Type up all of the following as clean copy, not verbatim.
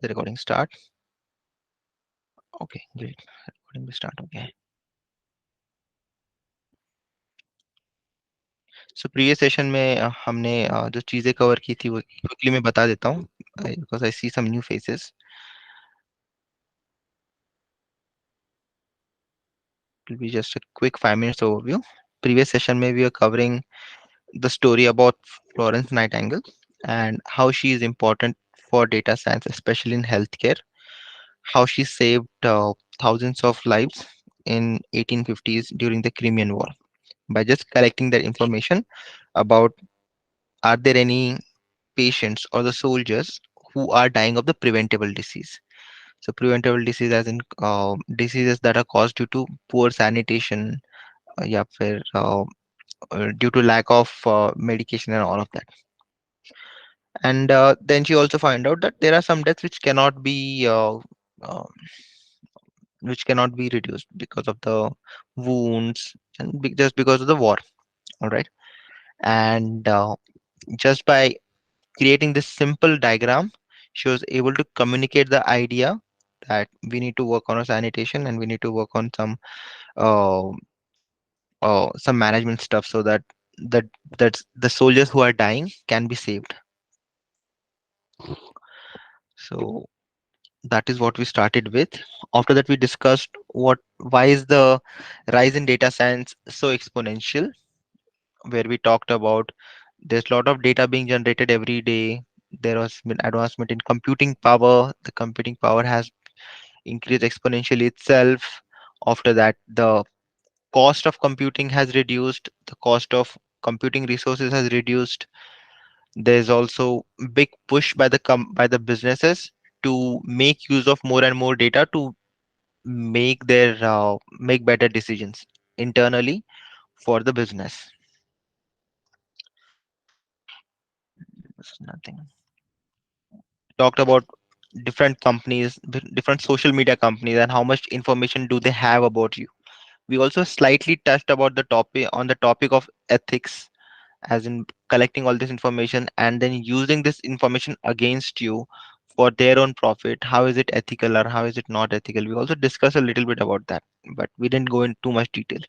The recording start. Okay, great. Recording will start. Okay. So previous session में हमने जो चीजें कवर की थी वो quickly मैं बता देता हूँ because I see some new faces. It will be just a quick 5 minutes overview. Previous session में we were covering the story about Florence Nightingale and how she is important for data science, especially in healthcare. How she saved thousands of lives in 1850s during the Crimean War by just collecting that information about are there any patients or the soldiers who are dying of the preventable disease. So preventable disease as in diseases that are caused due to poor sanitation, या फिर due to lack of medication and all of that. And then she also find out that there are some deaths uh, which cannot be reduced because of the wounds and just because of the war. All right, and just by creating this simple diagram, she was able to communicate the idea that we need to work on our sanitation and we need to work on uh, some management stuff so that that that's the soldiers who are dying can be saved. So that is what we started with. After that, we discussed why is the rise in data science so exponential, where we talked about there's a lot of data being generated every day. There has been advancement in computing power. The computing power has increased exponentially itself. After that, the cost of computing has reduced. The cost of computing resources has reduced. There's also big push by by the businesses to make use of more and more data to make better decisions internally for the business. It's nothing. Talked about different companies, different social media companies, and how much information do they have about you. We also slightly touched about the topic of ethics, as in collecting all this information and then using this information against you for their own profit. How is it ethical or how is it not ethical? We also discussed a little bit about that, but we didn't go into too much detail.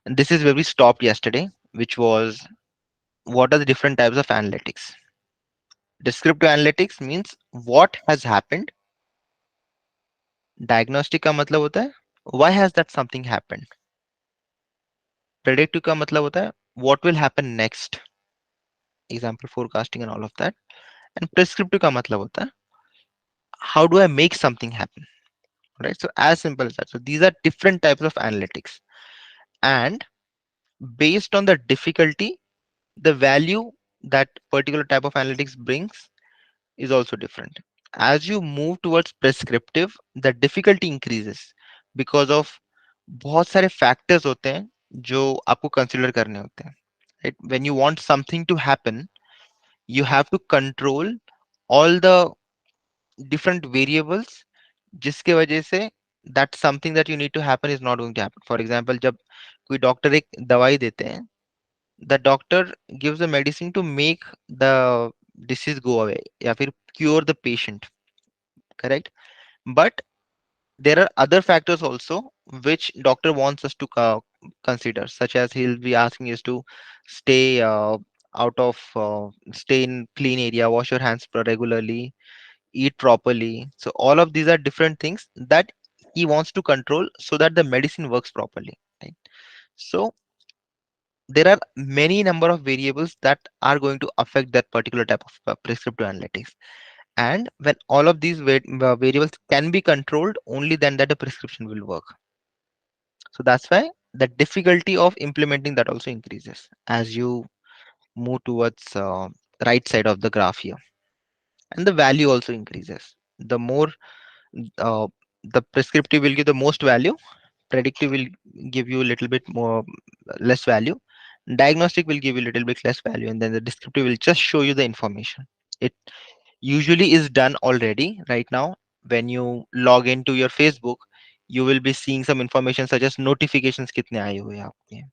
And this is where we stopped yesterday, which was what are the different types of analytics. Descriptive analytics means what has happened. Diagnostic का मतलब होता है why has that something happened. Predictive का मतलब होता है what will happen next, example forecasting and all of that. And prescriptive का मतलब होता है how do I make something happen, right? So as simple as that. So these are different types of analytics, and based on the difficulty, the value that particular type of analytics brings is also different. As you move towards prescriptive, the difficulty increases because of बहुत सारे factors होते हैं जो आपको consider करने होते हैं, right? When you want something to happen, you have to control all the different variables जिसके वजह से that something that you need to happen is not going to happen. For example, जब कोई डॉक्टर एक दवाई देते हैं, the doctor gives a medicine to make the disease go away या फिर cure the patient, correct? But there are other factors also which doctor wants us to consider, such as he'll be asking us to stay stay in clean area, wash your hands regularly, eat properly. So all of these are different things that he wants to control so that the medicine works properly, right? So there are many number of variables that are going to affect that particular type of prescriptive analytics. And when all of these variables can be controlled, only then that the prescription will work. So that's why the difficulty of implementing that also increases as you move towards right side of the graph here, and the value also increases. The more uh, the prescriptive will give the most value, predictive will give you a little bit more less value, diagnostic will give you a little bit less value, and then the descriptive will just show you the information. It usually is done already right now. When you log into your Facebook, you will be seeing some information such as notifications kitne aaye hue hain aapke,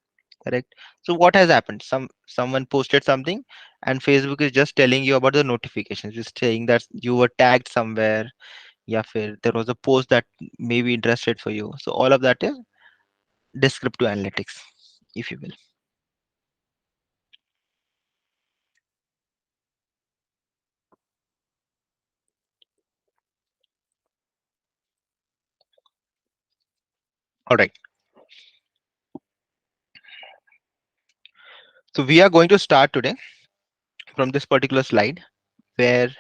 correct? So what has happened, someone posted something and Facebook is just telling you about the notifications, just saying that you were tagged somewhere, या फिर there was a post that may be interested for you. So all of that is descriptive analytics, if you will. All right. So we are going to start today from this particular slide where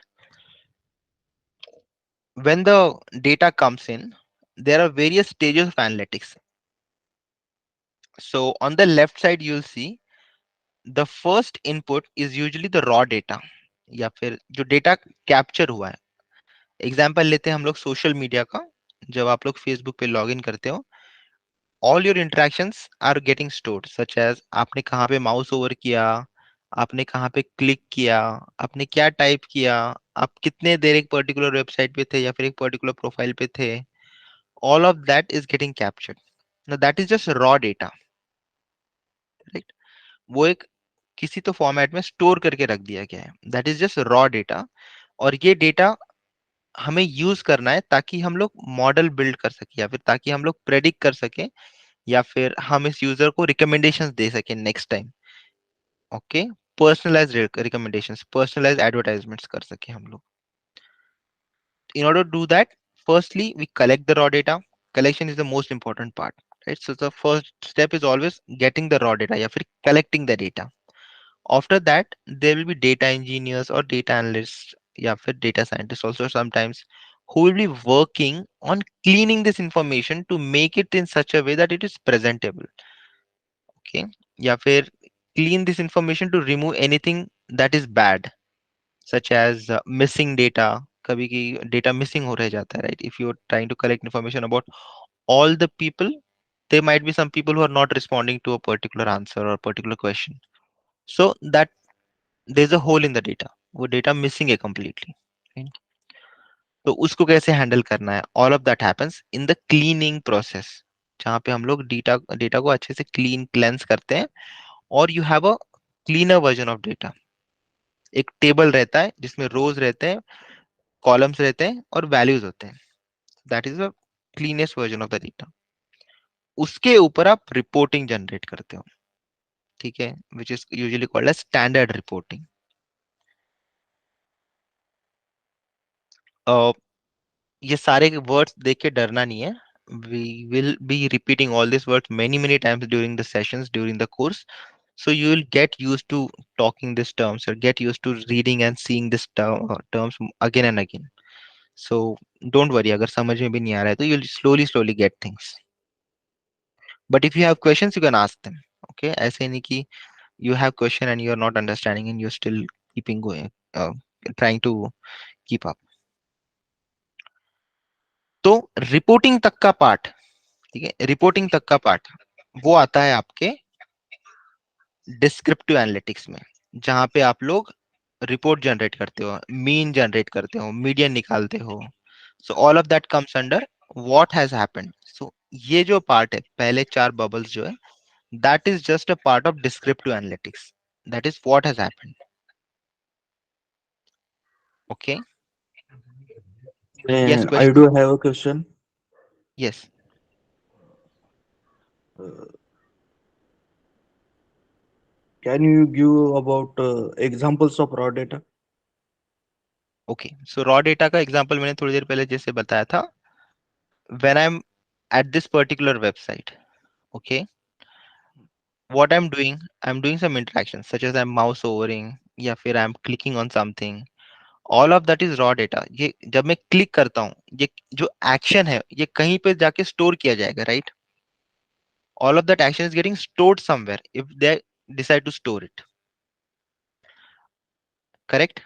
when the data comes in, there are various stages of analytics. So on the left side, you'll see the first input is usually the raw data या फिर जो data capture हुआ है. Example लेते हैं हम लोग social media का. जब आप लोग फेसबुक पे लॉग इन करते हो, all your interactions are getting stored, such as आपने कहाँ पे माउस ओवर किया, आपने कहाँ पे क्लिक किया, आपने क्या टाइप किया, आप कितने देर एक पर्टिकुलर वेबसाइट पे थे या फिर एक पर्टिकुलर प्रोफाइल पे थे. All of that is getting captured. Now that is just raw data, right. वो एक किसी तो फॉर्मेट में स्टोर करके रख दिया गया है. That is just raw data. और ये डेटा हमें यूज करना है ताकि हम लोग मॉडल बिल्ड कर सके या फिर ताकि हम लोग प्रेडिक्ट कर सके या फिर हम इस यूजर को रिकमेंडेशंस दे सके next time. Okay. Personalise recommendations, personalise advertisements कर सके हम लोग. In order to do that, firstly we collect the raw data. Collection is the most important part, right? So the first step is always getting the raw data या फिर collecting the data. After that, there will be data engineers or data analysts, yeah, for data scientists also sometimes, who will be working on cleaning this information to make it in such a way that it is presentable. Okay. या फिर clean this information to remove anything that is bad, such as missing data. कभी की data missing हो रह जाता है, right? If you're trying to collect information about all the people, there might be some people who are not responding to a particular answer or particular question. So that there's a hole in the data, वो data missing है completely, right? तो उसको कैसे handle करना है, all of that happens in the cleaning process, जहाँ पे हम लोग डेटा डेटा को अच्छे से क्लेंस करते हैं. और you have a cleaner version of data. एक टेबल रहता है जिसमें रोज रहते हैं, कॉलम्स रहते हैं और वैल्यूज होते हैं. That is the cleanest version of the data. उसके ऊपर आप रिपोर्टिंग जनरेट करते हो, ठीक है, which is usually called as standard reporting. ये सारे वर्ड्स देख के डरना नहीं है. We will be repeating all these words many many times during the sessions, during the course, so you will get used to talking these terms or get used to reading and seeing this terms again and again. So don't worry, अगर समझ में भी नहीं आ रहा है तो you'll slowly get things. But if you have questions, you can ask them. Okay, ऐसे नहीं कि you have question and you're not understanding and you're still keeping going, trying to keep up. तो रिपोर्टिंग तक का part, ठीक है, reporting तक का पार्ट वो आता है आपके डिस्क्रिप्टिव एनालिटिक्स में, जहां पे आप लोग रिपोर्ट जनरेट करते हो, मीन जनरेट करते हो, मीडियन निकालते हो. So all of that comes under what has happened. So ये जो पार्ट है, पहले चार बबल्स जो है, that is just a part of descriptive analytics. That is what has happened. Okay. Yes, I question. do have a question. यस. Uh, can you give about examples of raw data? Okay. So raw data का example मैंने थोड़ी देर पहले जैसे बताया था. When I M at this particular website, okay, what I'm doing some interactions such as I'm mouse overing या फिर I'm clicking on something. All of that is raw data. ये जब मैं क्लिक करता हूँ, ये जो एक्शन है ये कहीं पे जाके स्टोर किया जाएगा, right. All of that action is getting stored somewhere if they decide to store it, correct.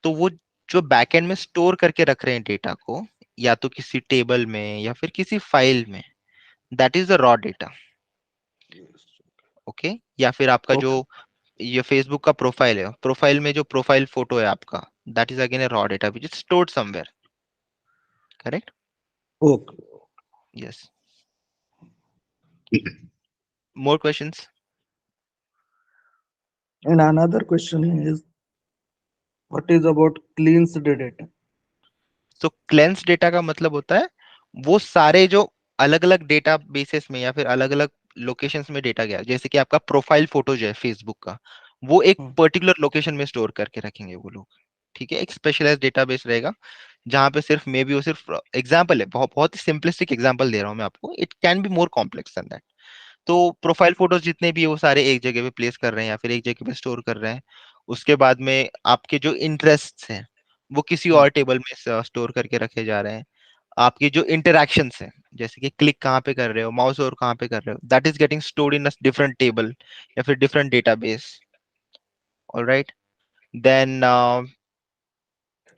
तो वो जो बैकएंड में स्टोर करके रख रहे हैं डेटा को, या तो किसी टेबल में या फिर किसी फाइल में, that is the raw data. Yes. Okay. या फिर आपका जो Okay. ये फेसबुक का प्रोफाइल है, प्रोफाइल में जो प्रोफाइल फोटो है आपका, that is again A raw data which is stored somewhere, correct. Okay. Yes. More questions. And another question is, what is about cleansed data? तो क्लेंस डेटा का मतलब होता है वो सारे जो अलग अलग डेटा बेसिस में या फिर अलग अलग लोकेशंस में डेटा गया, जैसे कि आपका प्रोफाइल फोटो जो है फेसबुक का, वो एक हम्म, पर्टिकुलर लोकेशन में स्टोर करके रखेंगे वो लोग। ठीक है, एक स्पेशलाइज डेटाबेस रहेगा जहां पे सिर्फ मे बी वो सिर्फ एग्जाम्पल है, बहुत बहुत ही सिंपलिस्टिक एग्जांपल दे रहा हूं मैं आपको, it can be more complex than that. तो प्रोफाइल फोटोज जितने भी है वो सारे एक जगह पे प्लेस कर रहे हैं या फिर एक जगह पे स्टोर कर रहे हैं। उसके बाद में आपके जो इंटरेस्ट्स हैं वो किसी हम्म, और टेबल में स्टोर करके रखे जा रहे हैं। आपकी जो इंटरैक्शंस हैं, जैसे कि क्लिक कहाँ पे कर रहे हो, माउस और कहाँ पे कर रहे हो, that is getting stored in a different table या फिर different database. Alright, then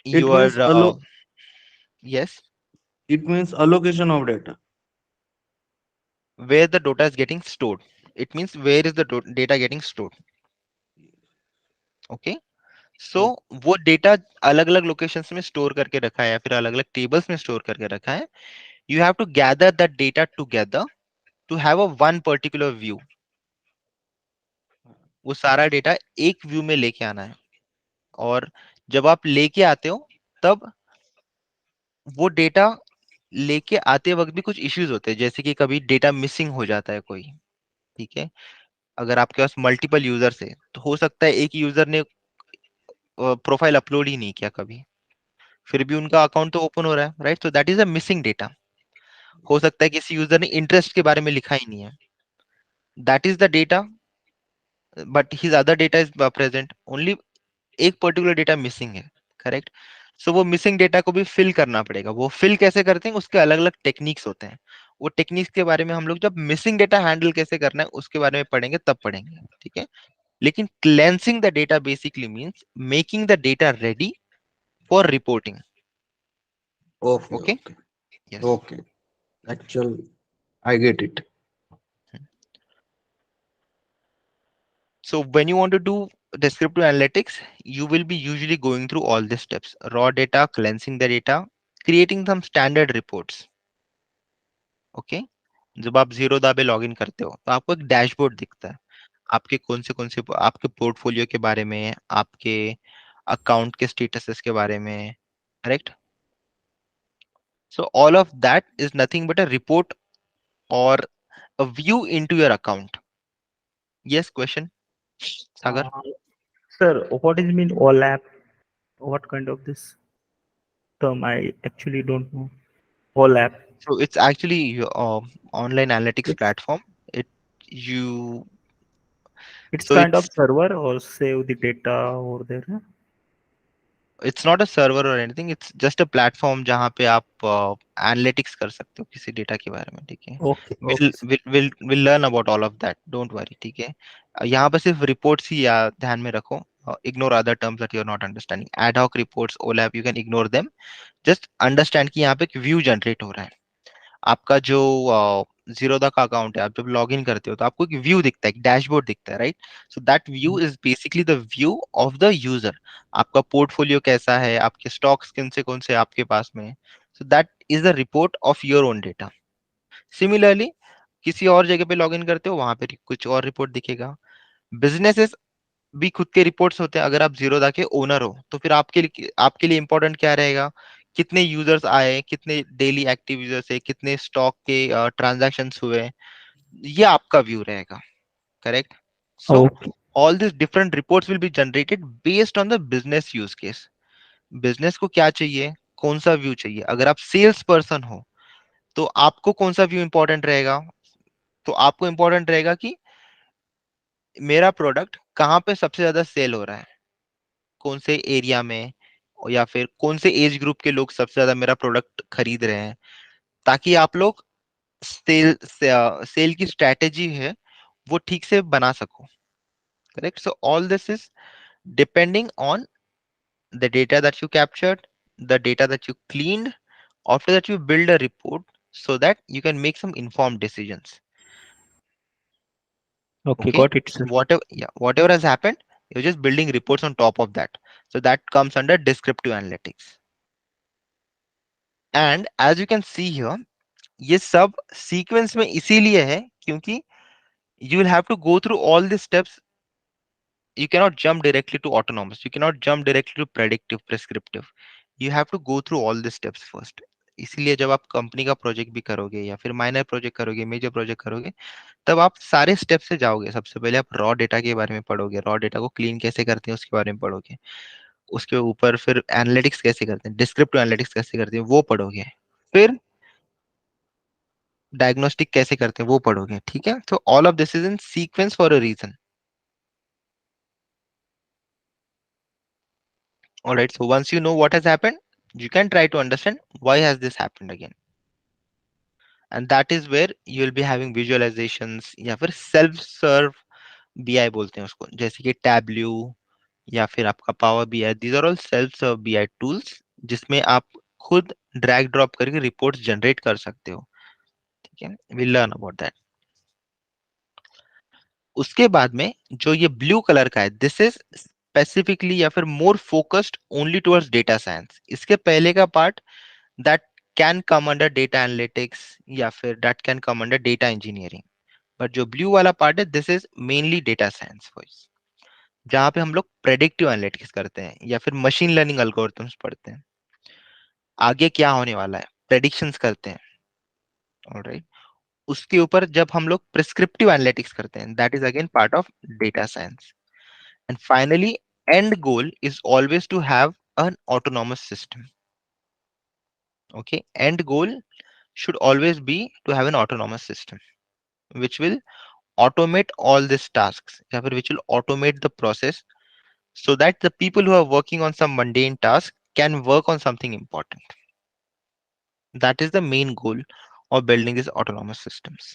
it means your yes, it means allocation of data. where the data is getting stored, it means where is the data getting stored. Okay, so Oh, वो data अलग अलग locations में store करके रखा है या फिर अलग अलग टेबल्स में स्टोर करके रखा है। You have to gather that data together to have a one particular view. वो सारा डेटा एक व्यू में लेके आना है, और जब आप लेके आते हो तब वो डेटा लेके आते वक्त भी कुछ इश्यूज होते हैं, जैसे कि कभी डेटा मिसिंग हो जाता है कोई। ठीक है, अगर आपके पास मल्टीपल यूजर्स है तो हो सकता है एक यूजर ने प्रोफाइल अपलोड ही नहीं किया कभी, फिर भी उनका अकाउंट तो ओपन हो रहा है, right? So that is a missing data. हो सकता है किसी यूजर ने इंटरेस्ट के बारे में लिखा ही नहीं है, that is the data, but his other data is present, only एक पर्टिकुलर डेटा मिसिंग है। करेक्ट, सो वो मिसिंग डेटा को भी फिल करना पड़ेगा। वो फिल कैसे करते हैं, उसके अलग अलग टेक्निक्स होते हैं। वो टेक्निक्स के बारे में हम लोग जब मिसिंग डेटा हैंडल कैसे करना है उसके बारे में पढ़ेंगे तब पढ़ेंगे। ठीक है, लेकिन cleansing the data basically means making the data ready for reporting. okay, okay, okay, yes. okay. Actual, I get it. So when you want to do descriptive analytics, you will be usually going through all these steps: raw data, cleansing the data, creating some standard reports. Okay, जब आप zero दा पे log in करते हो तो आपको एक dashboard दिखता है, आपके कौन से आपके पोर्टफोलियो के बारे में, आपके अकाउंट के स्टेटसेस के बारे में। Correct, so all of that is nothing but a report और a view into your account. Yes, question, Sagar. Uh, Sir, what is mean OLAP? What kind of this term? I actually don't know. OLAP. So it's actually online analytics It's platform. It you it's so kind of it's server or save the data over there. Huh? it's not a server or anything. It's just a platform जहाँ पे आप analytics कर सकते हो किसी data के बारे में। ठीक है, Okay, we'll okay, sir. we'll we'll we'll learn about all of that. Don't worry. ठीक है, यहाँ पे सिर्फ रिपोर्ट्स ही ध्यान में रखो। Ignore other terms that you're not understanding. Ad hoc reports, OLAP, you can ignore them. Just understand कि यहाँ पे एक व्यू जनरेट हो रहा है। आपका जो जीरोदा का अकाउंट है, आप जब लॉग इन करते हो तो आपको एक व्यू दिखता है, एक डैशबोर्ड दिखता है, right? So that view is basically the view of the user. आपका पोर्टफोलियो कैसा है, आपके स्टॉक्स कौन से आपके पास में है। So that is the report of your own data. Similarly किसी और जगह पे लॉग इन करते हो, वहां पे कुछ और रिपोर्ट दिखेगा। बिजनेसेस भी खुद के रिपोर्ट्स होते हैं। अगर आप जीरोदा के ओनर हो तो फिर आपके लिए इंपॉर्टेंट क्या रहेगा, कितने यूजर्स आए, कितने डेली एक्टिव यूजर्स है, कितने स्टॉक के ट्रांजैक्शंस हुए, ये आपका व्यू रहेगा। Correct, so Okay, all this different reports will be generated based on the business use case. Business को क्या चाहिए, कौन सा व्यू चाहिए। अगर आप सेल्स पर्सन हो तो आपको कौन सा व्यू इंपॉर्टेंट रहेगा, तो आपको इंपॉर्टेंट रहेगा कि मेरा प्रोडक्ट कहाँ पे सबसे ज्यादा सेल हो रहा है, कौन से एरिया में, या फिर कौन से एज ग्रुप के लोग सबसे ज्यादा मेरा प्रोडक्ट खरीद रहे हैं, ताकि आप लोग सेल की स्ट्रेटेजी है वो ठीक से बना सको। Correct, so all this is depending on the data that you captured, the data that you cleaned, after that you build a report so that you can make some informed decisions. okay, Okay, got it, so sir. whatever has happened, you're just building reports on top of that. So that comes under descriptive analytics. And as you can see here, ये सब sequence में इसीलिए है क्योंकि you will have to go through all the steps you cannot jump directly to autonomous, you cannot jump directly to predictive, prescriptive. You have to go through all the steps first. इसीलिए जब आप company का project भी करोगे या फिर minor project करोगे, major project करोगे, तब आप सारे स्टेप से जाओगे। सबसे पहले आप रॉ डेटा के बारे में पढ़ोगे, रॉ डेटा को क्लीन कैसे करते हैं उसके बारे में पढ़ोगे। उसके ऊपर फिर एनालिटिक्स कैसे करते हैं, डिस्क्रिप्टिव एनालिटिक्स कैसे करते हैं वो पढ़ोगे। फिर डायग्नोस्टिक कैसे करते हैं वो पढ़ोगे। ठीक है, तो all of this is in sequence for a reason. All right, so once you know what has happened, you can try to understand why has this happened again. And that is where you will be having visualizations या फिर self serve BI बोलते हैं उसको, जैसे कि Tableau या फिर आपका Power BI। These are all self serve BI tools जिसमें आप खुद ड्रैग ड्रॉप करके रिपोर्ट्स जनरेट कर सकते हो। ठीक है, विल लर्न अबाउट दैट। उसके बाद में जो ये ब्लू कलर का है, दिस इज स्पेसिफिकली या फिर more focused only towards data science. इसके पहले का part that can come under data analytics या फिर that can come under data engineering. But जो ब्लू वाला पार्ट है, this is mainly data science voice, जहां पे हम लोग प्रेडिक्टिव एनालिटिक्स करते हैं या फिर मशीन लर्निंग एल्गोरिथम्स पढ़ते हैं। आगे क्या होने वाला है, प्रेडिक्शंस करते हैं। ऑलराइट, उसके ऊपर जब हम लोग प्रिस्क्रिप्टिव एनालिटिक्स करते हैं, that is again part of data science. And finally, end goal is always to have an autonomous system. Okay, end goal should always be to have an autonomous system which will automate all these tasks, या फिर which will automate the process so that the people who are working on some mundane task can work on something important. That is the main goal of building these autonomous systems.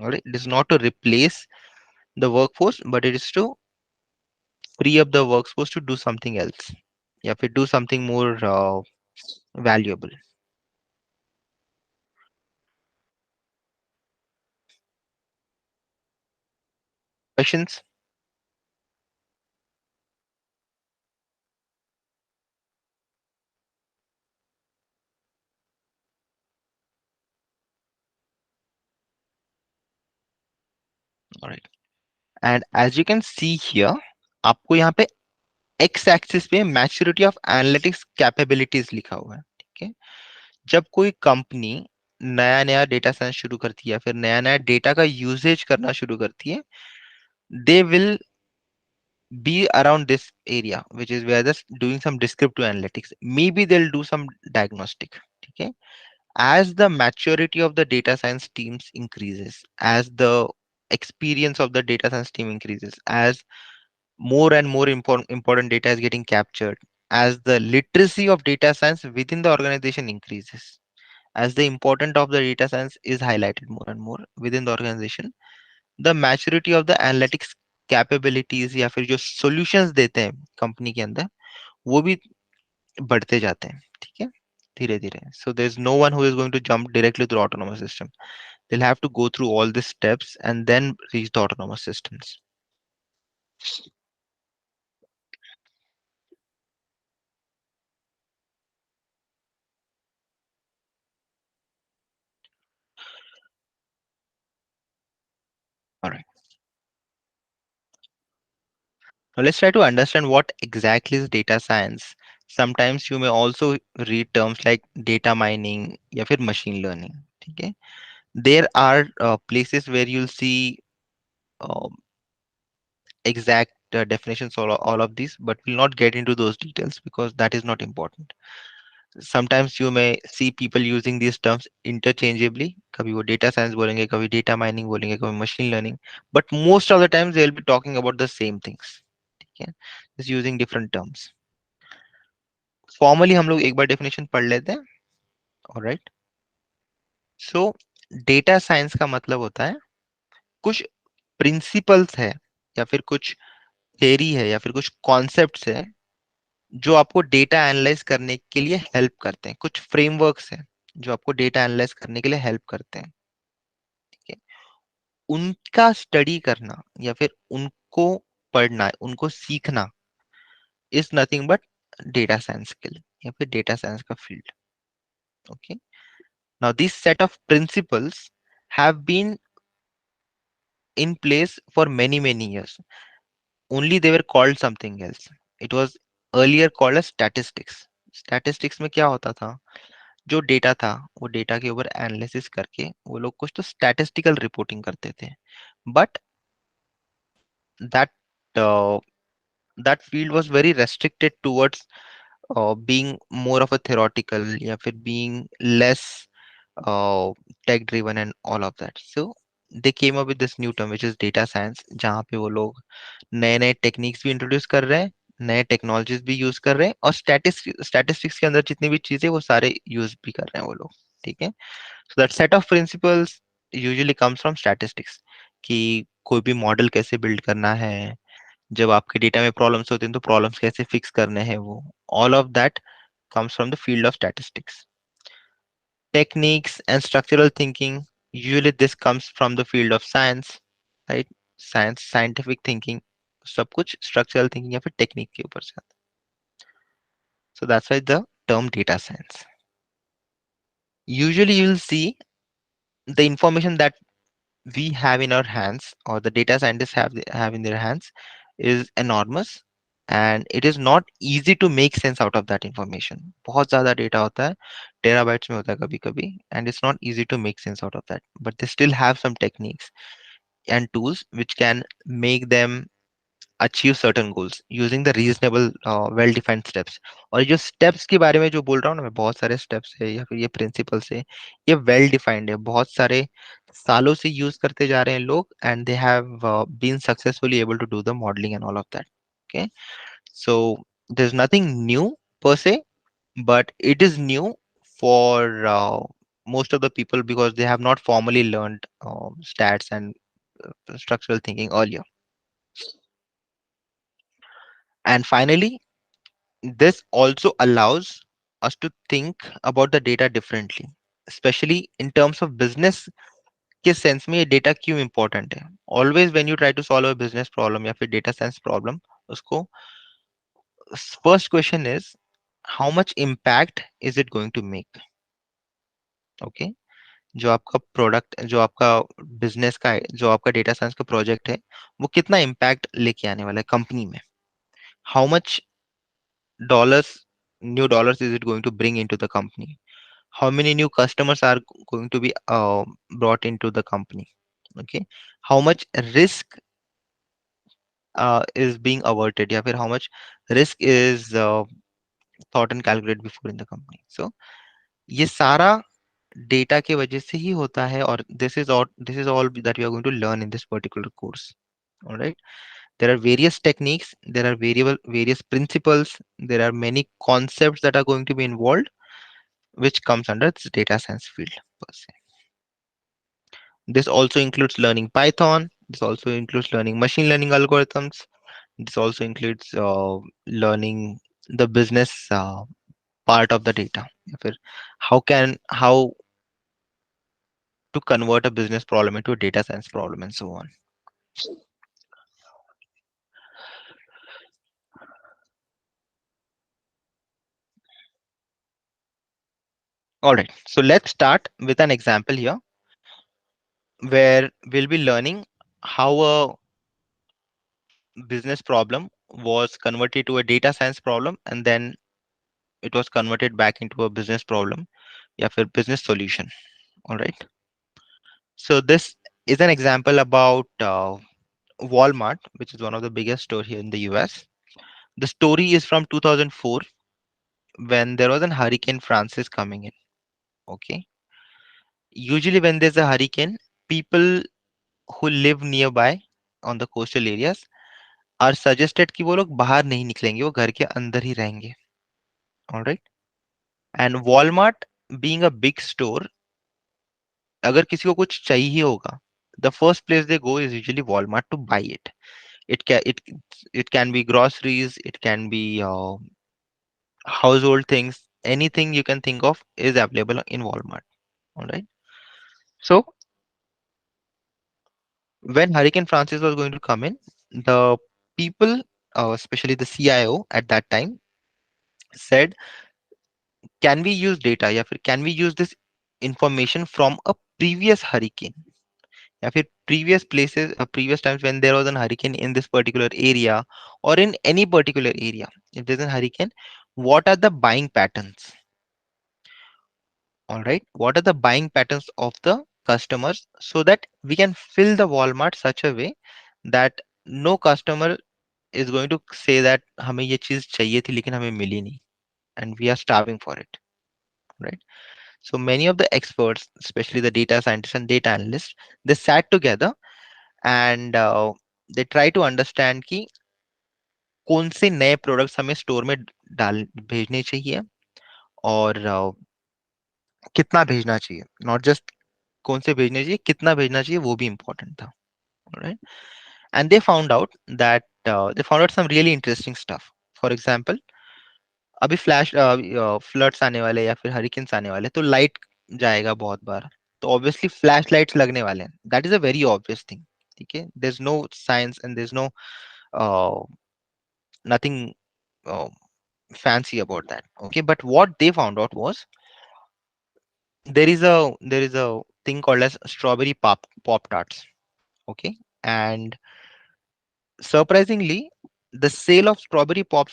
All right, it is not to replace the workforce, but it is to free up the workforce to do something else. Yeah, if we do something more valuable. Questions? All right. And as you can see here, आपको यहाँ पे x axis पे maturity of analytics capabilities लिखा हुआ है। ठीक है, जब कोई कंपनी नया नया डेटा साइंस शुरू करती है या फिर नया नया डेटा का यूजेज करना शुरू करती है, they will be around this area which is where they're doing some descriptive analytics, maybe they'll do some diagnostic. Okay, as the maturity of the data science teams increases, as the experience of the data science team increases, as more and more important data is getting captured, as the literacy of data science within the organization increases, as the importance of the data science is highlighted more and more within the organization, the maturity of the analytics capabilities या फिर जो solutions देते हैं company के अंदर, वो भी बढ़ते जाते हैं। ठीक है, धीरे धीरे। So there is no one who is going to jump directly through autonomous system, they will have to go through all this steps and then reach the autonomous systems. Alright, now let's try to understand what exactly is data science. Sometimes you may also read terms like data mining या फिर machine learning. ठीक है, there are places where you'll see uh, exact definitions all of these, but we'll not get into those details because that is not important. Sometimes you may see people using these terms interchangeably, kabhi wo data science bolenge, kabhi data mining bolenge, kabhi machine learning, but most of the times they'll be talking about the same things. Okay, just using different terms. Formally हम लोग एक बार definition पढ़ लेते हैं। All right, so data science का मतलब होता है कुछ principles है या फिर कुछ theory है या फिर कुछ concepts है जो आपको डेटा एनालाइज करने के लिए हेल्प करते हैं, कुछ फ्रेमवर्क्स हैं जो आपको डेटा एनालाइज करने के लिए हेल्प करते हैं। ठीक है, उनका स्टडी करना या फिर उनको पढ़ना, उनको सीखना is nothing but data science skill या फिर डेटा साइंस का फील्ड। Okay, now this set of principles have been in place for many many years. only they were called something else. It was earlier called as statistics. Statistics में क्या होता था, जो data था वो डेटा के ऊपर एनालिसिस करके वो लोग कुछ तो स्टैटिस्टिकल रिपोर्टिंग करते थे. But that that field was very restricted towards being more of a theoretical या फिर being less uh, tech driven and all of that. So they came up with this new term which is data science, जहाँ पे वो लोग नए नए techniques भी introduce कर रहे हैं, नए टेक्नोलॉजीज भी यूज कर रहे हैं, और स्टैटिस्टिक्स के अंदर जितनी भी चीजें वो सारे यूज भी कर रहे हैं वो लोग. ठीक है. So that set of principles usually comes from statistics, कि कोई भी मॉडल कैसे बिल्ड करना है, जब आपके डेटा में प्रॉब्लम्स होते हैं तो प्रॉब्लम्स कैसे फिक्स करने हैं, वो all of that comes from the field of statistics. Techniques and structural thinking, usually this comes from the field of science, right? Science, scientific thinking, सब कुछ structural thinking या फिर technique के ऊपर से आता है. So that's why the term data science. Usually you will see the information that we have in our hands, or the data scientists have in their hands, is enormous, and it is not easy to make sense out of that information. बहुत ज़्यादा data होता है, terabytes में होता है कभी कभी, and it's not easy to make sense out of that, but they still have some techniques and tools which can make them achieve certain goals using the reasonable well defined steps. और ये जो steps के बारे में जो बोल रहा हूँ ना मैं, बहुत सारे steps है या फिर ये principles है, ये well defined है, बहुत सारे सालों से यूज करते जा रहे हैं लोग, and they have been successfully able to do the modeling and all of that. Okay, so there's nothing new per se, but it is new for most of the people because they have not formally learned stats and structural thinking earlier. And finally, this also allows us to think about the data differently, especially in terms of business के sense में ये data क्यों important है. Always when you try to solve a business problem या फिर data science problem, उसको first question is how much impact is it going to make. Okay, जो आपका प्रोडक्ट, जो आपका बिजनेस का है, जो आपका डेटा साइंस का प्रोजेक्ट है, वो कितना इम्पैक्ट लेके आने वाला है कंपनी में. How much dollars, new dollars is it going to bring into the company? How many new customers are going to be brought into the company? Okay, how much risk is being averted, या फिर how much risk is thought and calculated before in the company. So ये सारा data के वजह से ही होता है, और this is all that we are going to learn in this particular course. All right, there are various techniques, there are various principles, there are many concepts that are going to be involved, which comes under this data science field per se. This also includes learning Python. This also includes learning machine learning algorithms. This also includes learning the business part of the data. या फिर how to convert a business problem into a data science problem and so on. All right, so let's start with an example here where we'll be learning how a business problem was converted to a data science problem, and then it was converted back into a business problem, या फिर business solution. All right. So this is an example about Walmart, which is one of the biggest store here in the US. The story is from 2004 when there was an Hurricane Francis coming in. Okay. Usually when there's a hurricane, people who live nearby on the coastal areas are suggested कि वो लोग बाहर नहीं निकलेंगे, वो घर के अंदर ही रहेंगे. All right. And Walmart being a big store, अगर किसी को कुछ चाहिए होगा, the first place they go is usually Walmart to buy it. It can be groceries, it can be household things, anything you can think of is available in Walmart. All right. So when Hurricane Francis was going to come in, the people, especially the CIO at that time, said, "Can we use data? या फिर can we use this information from a previous hurricane? या फिर previous times when there was an hurricane in this particular area or in any particular area, if there's a hurricane, what are the buying patterns? All right, what are the buying patterns of the customers, so that we can fill the Walmart such a way that no customer is going to say that हमें ये चीज चाहिए थी लेकिन हमें मिली नहीं, and we are starving for it, right? So many of the experts, especially the data scientists and data analysts, they sat together and they try to understand कि कौन से नए प्रोडक्ट्स हमें स्टोर में डाल भेजने चाहिए, और कितना भेजना चाहिए, नॉट जस्ट कौन से भेजने चाहिए, कितना भेजना चाहिए वो भी important था, right? And they found out that some really interesting stuff. For example, अभी फ्लैश फ्लड्स आने वाले या फिर हरिकेन्स आने वाले, तो लाइट जाएगा बहुत बार, तो ऑब्वियसली फ्लैश लाइट्स लगने वाले हैं, that is a very obvious thing, ठीक है, there is no science and there is no nothing fancy about that. Okay, but what they found out was there is a thing called as strawberry pop tarts. Okay, and surprisingly, the sale of strawberry pop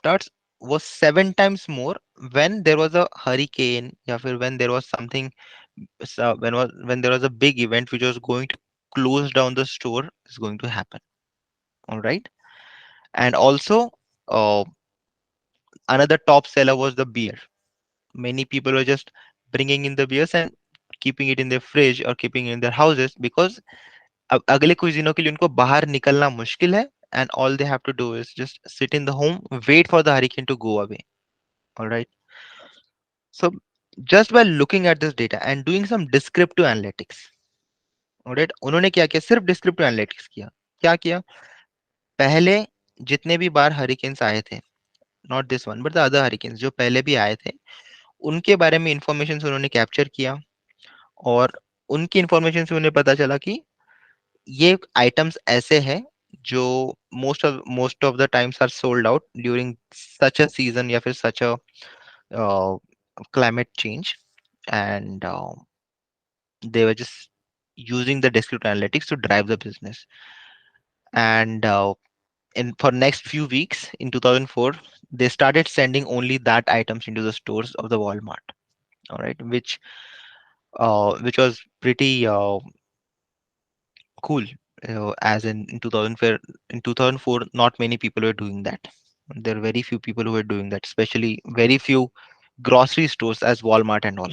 tarts was 7 times more when there was a hurricane, या फिर when there was something, when there was a big event which was going to close down the store is going to happen. All right, and also uh, another top seller was the beer. Many people were just bringing in the beers and keeping it in their fridge or keeping it in their houses because अब अगले कुछ दिनों के लिए उनको बाहर निकलना मुश्किल है, and all they have to do is just sit in the home, wait for the hurricane to go away. All right, so just by looking at this data and doing some descriptive analytics, all right, उन्होंने क्या किया, सिर्फ descriptive analytics किया. क्या किया, पहले जितने भी बार हरिकेन्स आए थे, not this one but the other hurricanes जो पहले भी आए थे, उनके बारे में इंफॉर्मेशन उन्होंने कैप्चर किया, और उनकी इंफॉर्मेशन से उन्हें पता चला कि ये आइटम्स ऐसे हैं जो most of the times are sold out during such a season या फिर such a climate change, and they were just using the descriptive analytics to drive the business. And in for next few weeks in 2004, they started sending only that items into the stores of the Walmart. All right, which was pretty cool. As in 2004, not many people were doing that. There are very few people who were doing that, especially very few grocery stores as Walmart and all.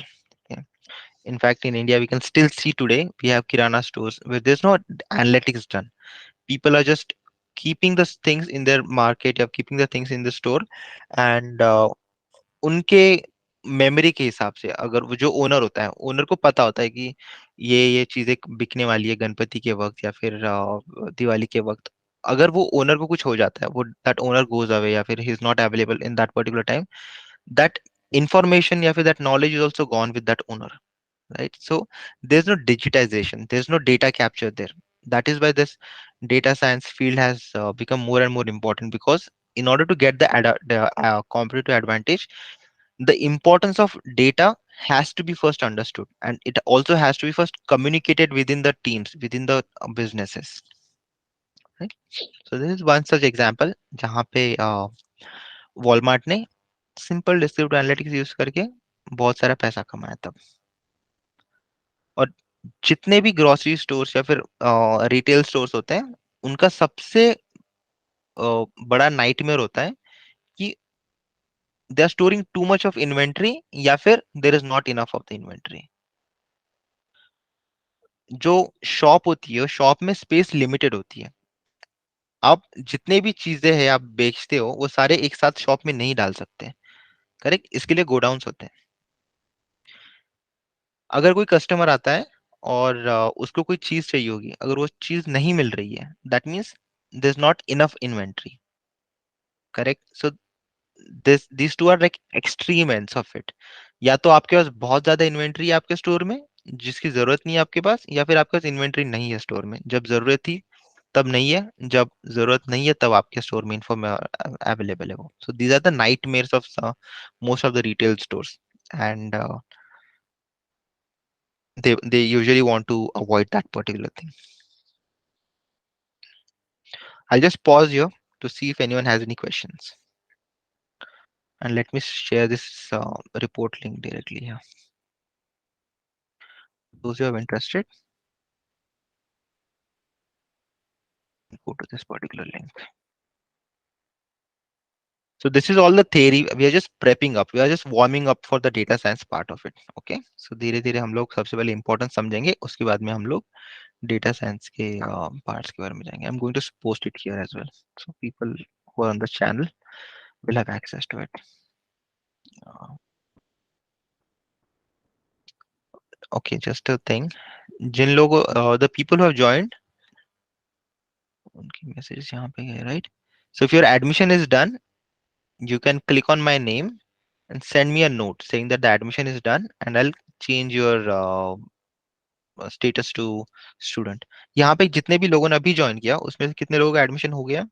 Yeah. In fact, in India, we can still see today we have Kirana stores where there's no analytics done. People are just keeping the things in their market or keeping the things in the store, and उनके memory के हिसाब से, अगर वो जो owner होता है, owner को पता होता है कि ये चीजें बिकने वाली है गणपति के वक्त या फिर दिवाली के वक्त, अगर वो ओनर को कुछ हो जाता है, वो दैट ओनर गोज अवे या फिर he is not available in that particular time, that information या फिर that knowledge is also gone with that owner, right? So there's no digitization, there's no data capture there. That is why this data science field has become more and more important, because in order to get the competitive advantage, the importance of data has to be first understood, and it also has to be first communicated within the teams, within the businesses, right? So this is one such example जहाँ पे Walmart ने simple descriptive analytics use करके बहुत सारा पैसा कमाया तब. और जितने भी ग्रोसरी स्टोर्स या फिर रिटेल स्टोर्स होते हैं, उनका सबसे बड़ा नाइटमेयर होता है कि they are storing too much of inventory या फिर there is not enough of the inventory. जो शॉप होती है, शॉप में स्पेस लिमिटेड होती है. आप जितने भी चीजें हैं आप बेचते हो, वो सारे एक साथ शॉप में नहीं डाल सकते, करेक्ट? इसके लिए गोडाउन्स होते हैं. अगर कोई कस्टमर आता है और उसको कोई चीज चाहिए होगी, अगर वो चीज नहीं मिल रही है, that means there is not enough inventory, correct? So these two are like extreme ends of it. या तो आपके पास बहुत ज्यादा इन्वेंट्री है आपके स्टोर में जिसकी जरूरत नहीं है आपके पास, या फिर आपके पास इन्वेंट्री नहीं है स्टोर में, जब जरूरत थी तब नहीं है, जब जरूरत नहीं है तब आपके स्टोर में इन्फॉर्म अवेलेबल है वो. So these are the nightmares of most of the retail stores. And They usually want to avoid that particular thing. I'll just pause here to see if anyone has any questions. And let me share this report link directly here. Those who are interested, go to this particular link. So this is all the theory. We are just prepping up. We are just warming up for the data science part of it. Okay. So धीरे धीरे हम लोग सबसे पहले important समझेंगे. उसके बाद में हम लोग data science के parts के बारे में जाएंगे. I'm going to post it here as well. So people who are on the channel will have access to it. Uh, okay, just a thing. जिन लोगों the people who have joined, उनकी messages यहाँ पे गए, right? So if your admission is done, you can click on my name and send me a note saying that the admission is done, and I'll change your status to student. यहाँ पे जितने भी लोगों ने अभी join किया उसमें से कितने लोगों का एडमिशन हो गया?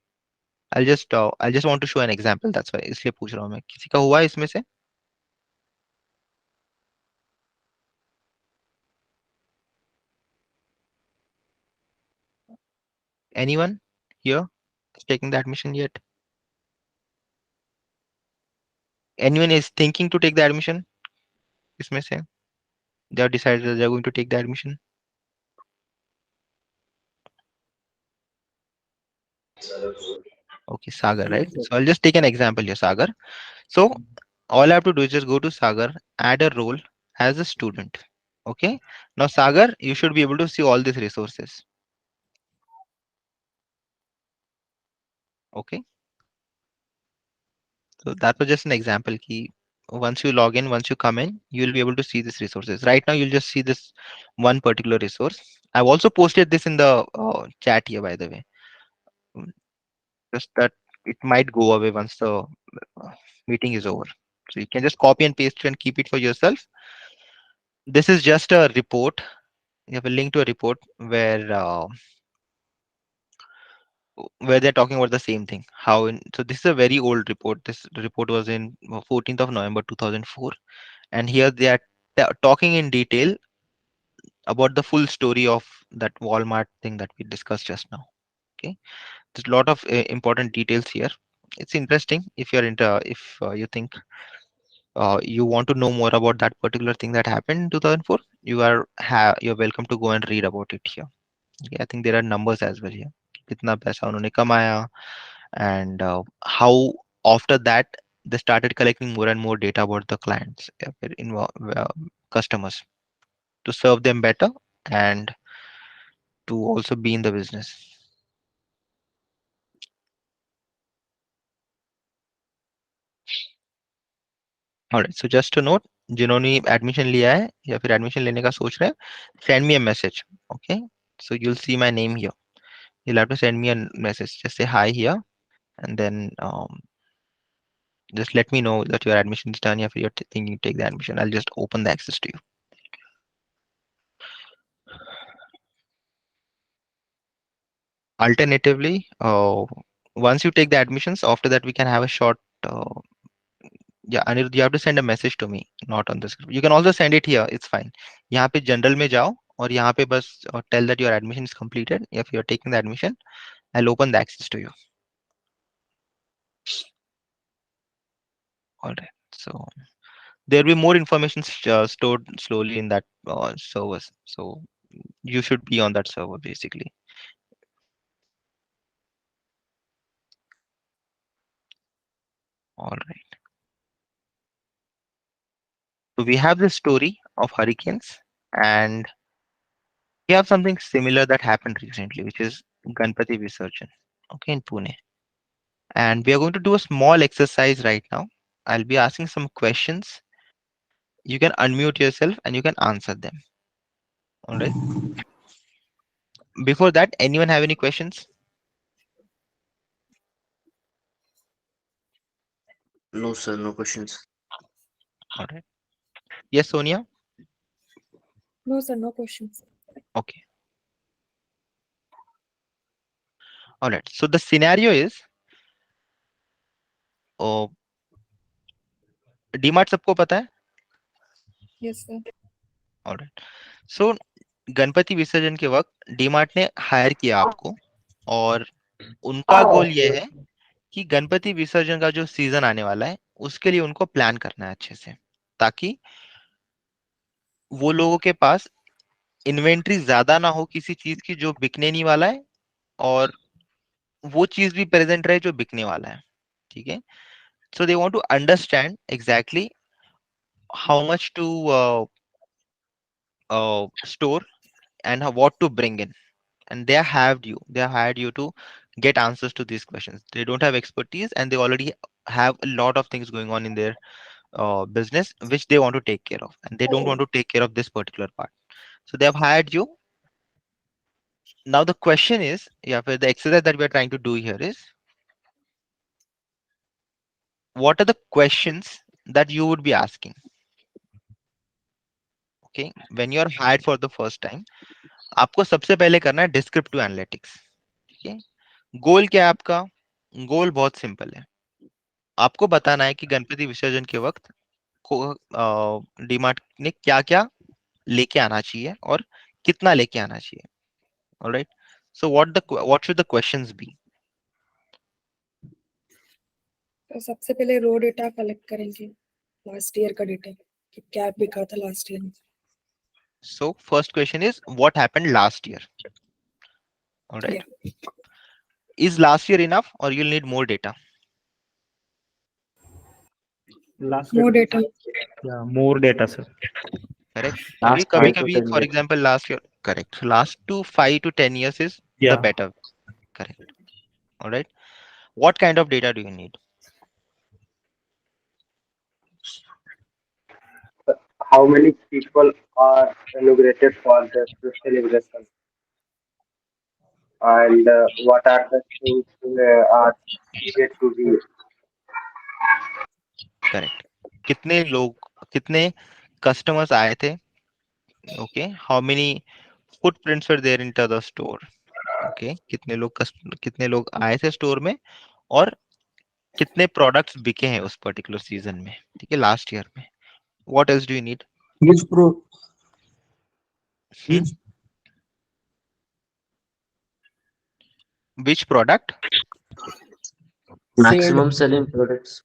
I just want to show an example, that's why, इसलिए पूछ रहा हूँ मैं. किसी का हुआ है इसमें से? Anyone here is taking the admission yet? Anyone is thinking to take the admission इसमें से? They have decided that they are going to take the admission. Okay, Sagar, right? Yes, sir. So I'll just take an example here, Sagar. So all I have to do is just go to Sagar, add a role as a student. Okay. Now Sagar, you should be able to see all these resources. Okay. So that was just an example key. Once you log in, once you come in, you'll be able to see these resources. Right now, you'll just see this one particular resource. I've also posted this in the chat here, by the way. Mm, Just that it might go away once the meeting is over. So you can just copy and paste it and keep it for yourself. This is just a report. You have a link to a report where they're talking about the same thing. So this is a very old report. This report was in 14th of November 2004, and here they are talking in detail about the full story of that Walmart thing that we discussed just now. Okay, there's a lot of important details here. It's interesting if you're into if you think you want to know more about that particular thing that happened in 2004. You're welcome to go and read about it here. Okay, I think there are numbers as well here. कितना पैसा उन्होंने कमाया, and how after that they started collecting more and more data about the clients, customers, to serve them better and to also be in the business. Alright, so just to note, जिन्होंने admission लिया है या फिर admission लेने का सोच रहे हैं, send me a message. Okay, so you'll see my name here. You'll have to send me a message, just say hi here, and then just let me know that your admission is done. If you're thinking to take the admission, I'll just open the access to you. Alternatively, once you take the admissions, after that we can have a short. Yeah, Anirudh, you have to send a message to me, not on this group. You can also send it here. It's fine. यहाँ पे general में जाओ और यहाँ पे बस tell that your admission is completed. If you're taking the admission, I'll open the access to you. All right. So there'll be more information stored slowly in that servers. So you should be on that server basically. All right. So we have this story of hurricanes, and we have something similar that happened recently, which is Ganpati Visarjan, okay, in Pune. And we are going to do a small exercise right now. I'll be asking some questions. You can unmute yourself and you can answer them. All right. Before that, anyone have any questions? No, sir, no questions. All right. Yes, Sonia. No, sir, no questions. Okay. All right. So the scenario is, oh, DMart सबको पता है? Yes, sir. All right. सो गणपति विसर्जन के वक्त डीमार्ट ने higher किया आपको, और उनका गोल ये है कि गणपति विसर्जन का जो सीजन आने वाला है उसके लिए उनको प्लान करना है अच्छे से, ताकि वो लोगों के पास इन्वेंट्री ज्यादा ना हो किसी चीज की जो बिकने नहीं वाला है, और वो चीज भी प्रेजेंट रहे जो बिकने वाला है। ठीक है, so they want to understand exactly how much to store and what to bring in, and they have hired you to get answers to these questions. They don't have expertise, and they already have a lot of things going on in their business which they want to take care of, and they don't want to take care of this particular part. So they have hired you. Now the question is, yeah, for the exercise that we are trying to do here is, what are the questions that you would be asking? Okay, when you are hired for the first time, आपको सबसे पहले करना है descriptive analytics. ठीक है, गोल क्या है आपका? गोल बहुत सिंपल है, आपको बताना है कि गणपति विसर्जन के वक्त को डीमार्ट ने क्या क्या लेके आना चाहिए और कितना लेके आना चाहिए। Alright, so what should the questions be? तो सबसे पहले रो डेटा कलेक्ट करेंगे, लास्ट ईयर का डेटा कि क्या बिका था लास्ट ईयर में। So first question is what happened last year. Alright, is last year enough or you will need more data? Last More data. data. Yeah, more data, sir. Correct, क्योंकि Last कभी 5 to कभी 10 for years. Example last year, correct, last to 5 to 10 years is the Yeah. better. Correct. Alright, what kind of data do you need? How many people are inaugurated for the celebration, and what are the things are yet to be. Correct, कितने लोग, कितने customers आए थे? Okay, how many footprints were there into the store? Okay, कितने लोग आए थे store में, और कितने प्रोडक्ट्स बिके हैं उस पर्टिकुलर सीजन में, ठीक है, लास्ट ईयर में। What else do you need? Which pro which which product? sold Maximum selling products.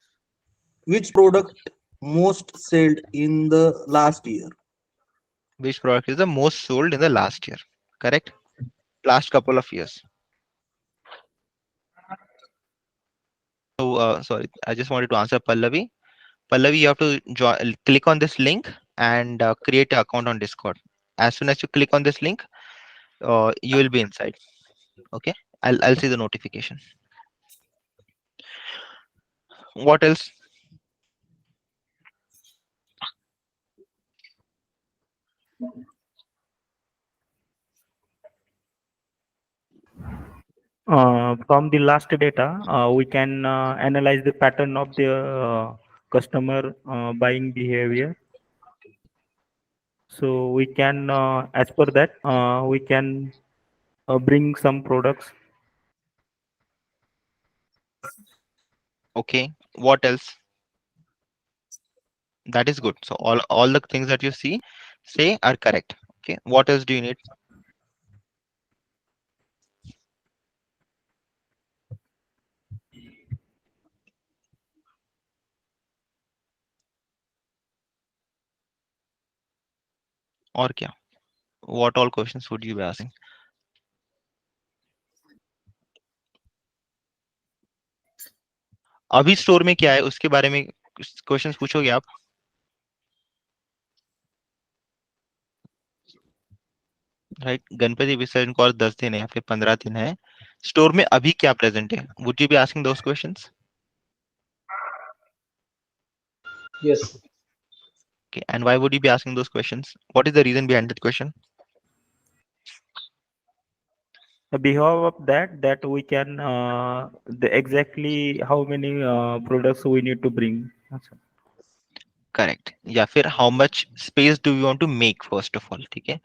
which product most sold in the last year? Which product is the most sold in the last year? Correct, last couple of years. So sorry, I just wanted to answer Pallavi. Pallavi, you have to click on this link and create an account on Discord. As soon as you click on this link, you will be inside. Okay, I'll see the notification. What else? From the last data, we can analyze the pattern of the customer buying behavior. So we can, as per that, we can bring some products. Okay, what else? That is good. So all the things that you say are correct. Okay, what else do you need? और क्या? What all questions would you be asking? अभी store में क्या है उसके बारे में questions पूछोगे आप? राइट, गणपति विसर्जन को और 10 दिन है या फिर 15 दिन है, स्टोर में अभी क्या प्रेजेंट है? Would you be asking those questions? Yes. Okay, and why would you be asking those questions? What is the reason behind that question? The behavior of that we can the exactly how many products we need to bring. Correct, या फिर how much space do you want to make first of all. ठीक है,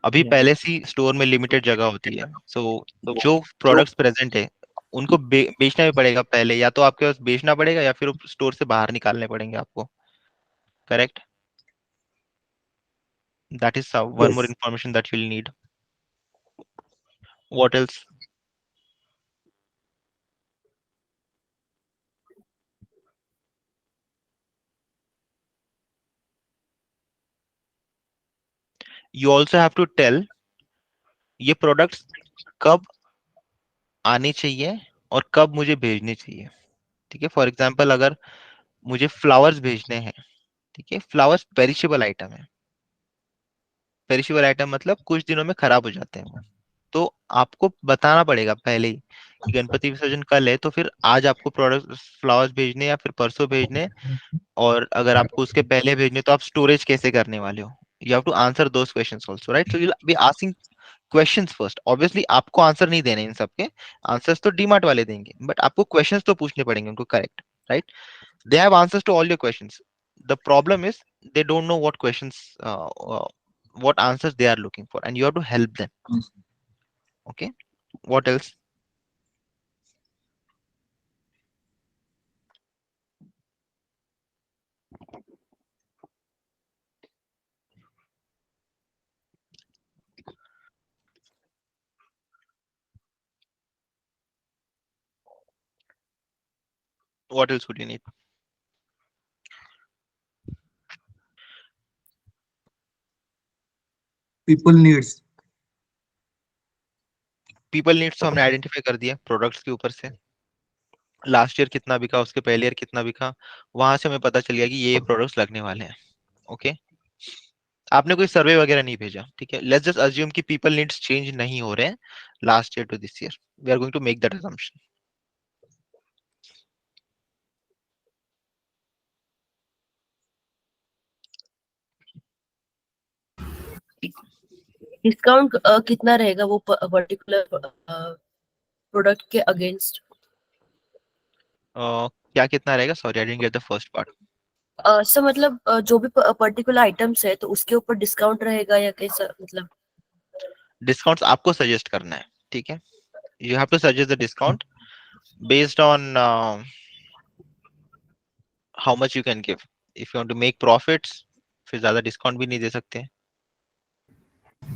अभी Yeah. पहले से store में limited जगह होती है, सो जो प्रोडक्ट्स प्रेजेंट है उनको बेचना भी पड़ेगा पहले, या तो आपके पास बेचना पड़ेगा या फिर स्टोर से बाहर निकालने पड़ेंगे आपको। Correct, That is one more Yes. information that you'll need. What else? You also have to tell ये products कब आने चाहिए और कब मुझे भेजने चाहिए. ठीक है, फॉर एग्जाम्पल अगर मुझे फ्लावर्स भेजने हैं, ठीक है, फ्लावर्स पेरिशेबल आइटम है. पेरिशेबल आइटम मतलब कुछ दिनों में खराब हो जाते हैं वो. तो आपको बताना पड़ेगा पहले ही कि गणपति विसर्जन कल है, तो फिर आज आपको प्रोडक्ट फ्लावर्स भेजने या फिर परसों भेजने. और अगर आपको उसके पहले भेजने तो आप स्टोरेज कैसे करने वाले हो. You have to answer those questions also, right? So you be asking questions first. Obviously आपको आंसर नहीं देने इन सबके. आंसर्स तो डीमार्ट वाले देंगे, बट आपको क्वेश्चंस तो पूछने पड़ेंगे उनको, correct? Right? They have answers to all your questions. The problem is they don't know what questions, what answers they are looking for, and you have to help them. Okay. What else? What else would you need? people needs. People needs तो हमने identify कर दिया products के ऊपर से. Last year कितना बिका, उसके पहले ईयर कितना बिका, वहां से हमें पता चल गया कि ये प्रोडक्ट्स लगने वाले हैं. ओके. आपने कोई सर्वे वगैरह नहीं भेजा, ठीक है. लेट्स जस्ट अज्यूम कि पीपल नीड्स चेंज नहीं हो रहे हैं last year to this year. We are going to make that assumption. Discount कितना रहेगा वो पर्टिकुलर प्रोडक्ट के अगेंस्ट? क्या कितना रहेगा? Sorry, I didn't get the first part. Sir मतलब जो भी पर्टिकुलर आइटम्स है तो उसके ऊपर डिस्काउंट रहेगा या कैसा, मतलब? डिस्काउंट्स आपको सजेस्ट करना है, ठीक है. You have to suggest the discount based on how much you can give. If you want to make profits, फिर ज्यादा डिस्काउंट भी नहीं दे सकते.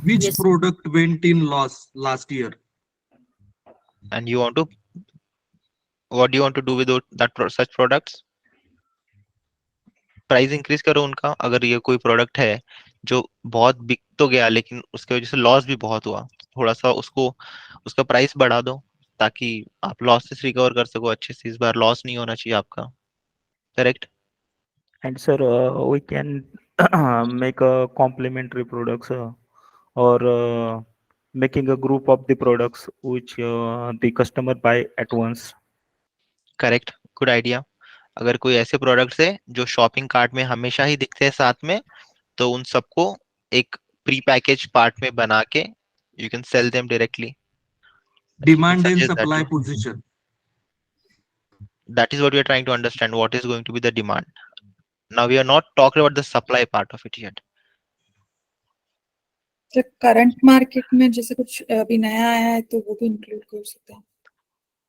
Which Yes. product went in loss last year? And you want to, what do you want to do with such products? Price increase करो उनका. अगर ये कोई प्रोडक्ट है जो बहुत बिक तो गया लेकिन उसके वजह से लॉस भी बहुत हुआ, थोड़ा सा उसको, उसका प्राइस बढ़ा दो ताकि आप लॉस से रिकवर कर सको अच्छे से. इस बार लॉस नहीं होना चाहिए आपका. Correct. And sir, we can make a complementary products, or making a group of the products which the customer buy at once. Correct. Good idea. अगर कोई ऐसे प्रोडक्ट्स है जो शॉपिंग कार्ट में हमेशा ही दिखते हैं साथ में, तो उन सबको एक प्री पैकेज पार्ट में बना के you can sell them directly. You can Demand and suggest that supply too. position. That is what we are trying to understand. What is going to be the demand? Now we are not talking about the supply part of it yet. तो current market में जैसे कुछ अभी नया आया है तो वो भी इंक्लूड कर सकते हैं.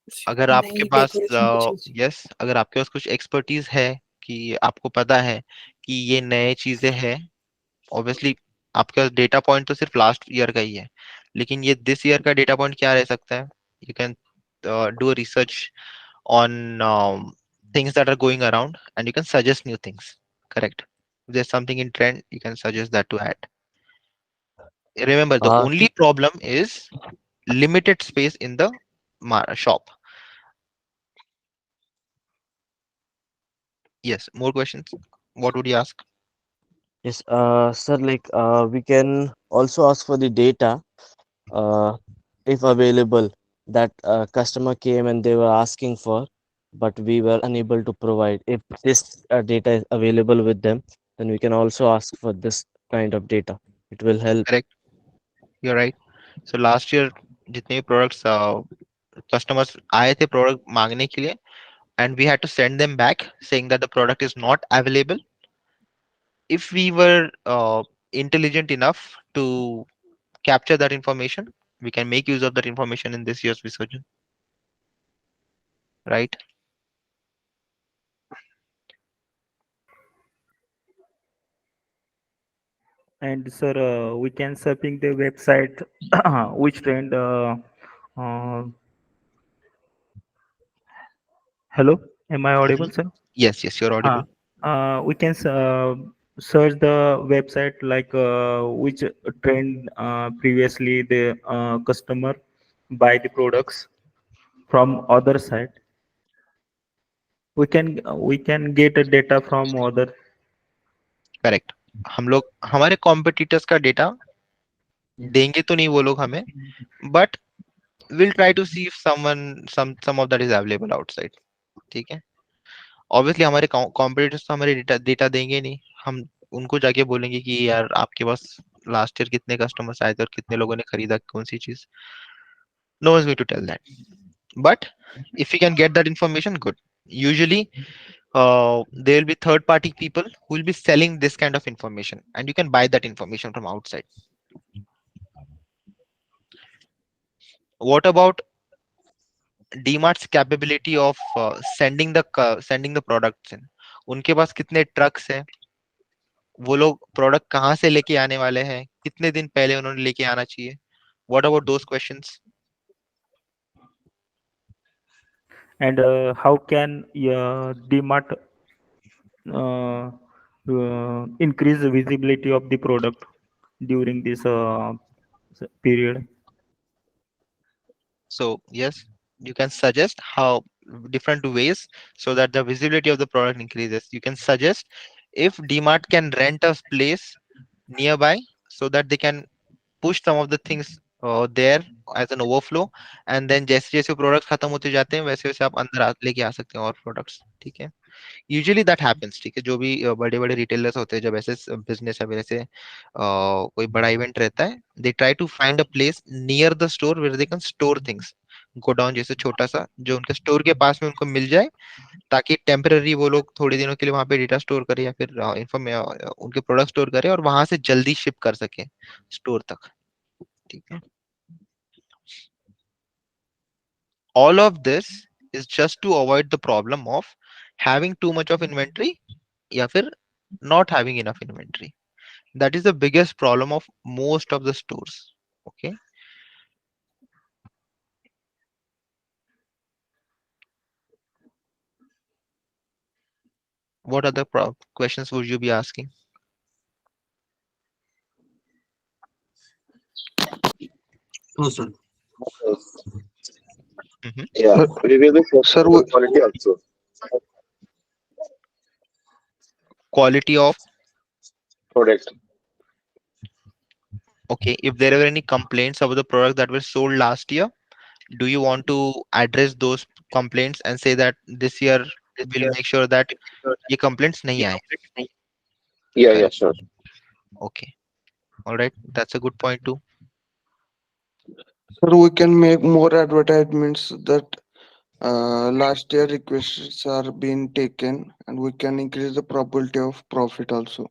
कुछ अगर आपके नई पास डेकोरेशन की चीज. यस, अगर आपके पास कुछ एक्सपर्टीज है कि आपको पता है कि ये नए चीजें हैं, ऑब्वियसली आपके पास डेटा पॉइंट तो सिर्फ लास्ट ईयर का ही है, लेकिन ये दिस ईयर का डेटा पॉइंट क्या रह सकता है. You can do research on things that are going around and you can suggest new things. Correct. If there's something in trend, you can suggest that to add. Remember, the Uh, only problem is limited space in the shop. Yes, more questions. What would you ask? yes, sir, like we can also ask for the data, uh, if available, that customer came and they were asking for, but we were unable to provide. If this data is available with them, then we can also ask for this kind of data. It will help. Correct. You're right. So last year जितने भी products customers आए थे product मांगने के लिए, and we had to send them back saying that the product is not available. If we were intelligent enough to capture that information, we can make use of that information in this year's Visarjan, right? And sir, we can surfing the website which trend. Uh, Hello, am I audible, Mhm. sir? Yes, you're audible. We can search the website like which trend previously the customer buy the products from other site. We can get a data from other. Correct. हम लोग हमारे competitors का data देंगे तो नहीं वो लोग हमें, but will try to see if some of that is available outside. ठीक है। ऑब्वियसली हमारे कॉम्पिटिटर्स तो हमारे डेटा देंगे नहीं। हम उनको जाके बोलेंगे कि यार आपके पास लास्ट ईयर कितने कस्टमर्स आए थे और कितने लोगों ने खरीदा कौन सी चीज। No one is going to tell that, but if you can get that information, good. Usually there will be third party people who will be selling this kind of information and you can buy that information from outside. What about DMart's capability of sending the products in? उनके पास कितने trucks हैं, वो लोग product कहाँ से लेके आने वाले हैं, कितने दिन पहले उन्होंने लेके आना चाहिए? What about those questions? And how can DMart uh, increase the visibility of the product during this period? So yes, you can suggest how different ways so that the visibility of the product increases. You can suggest if DMart can rent a place nearby so that they can push some of the things there as an overflow, and then जैसे जैसे products खत्म होते जाते हैं वैसे वैसे आप अंदर लेके आ सकते हैं और प्रोडक्ट्स। ठीक है। Usually that happens. ठीक है। जो भी बड़े बड़े रिटेलर्स होते हैं, जब ऐसे बिजनेस है वैसे कोई बड़ा इवेंट रहता है, they try to find a place near the store where they can store things. Godown जैसे छोटा सा जो उनके स्टोर के पास में उनको मिल जाए, ताकि टेम्पररी वो लोग थोड़े दिनों के लिए वहां पे डेटा स्टोर करे या फिर उनके प्रोडक्ट स्टोर करे और वहां से जल्दी शिप कर सके स्टोर तक। ठीक है। All of this is just to avoid the problem of having too much of inventory या फिर not having enough inventory. That is the biggest problem of most of the stores. Okay. What other questions would you be asking? No, sir. Mhm. Yeah, we will be focusing Sir, on quality also. Quality of, Product. okay, if there were any complaints about the product that were sold last year, do you want to address those complaints and say that this year we'll make sure that ये complaints नहीं आए? Yeah, Correct. sure. Okay. All right. That's a good point too. sir, we can make more advertisements that last year requests are being taken, and we can increase the probability of profit also.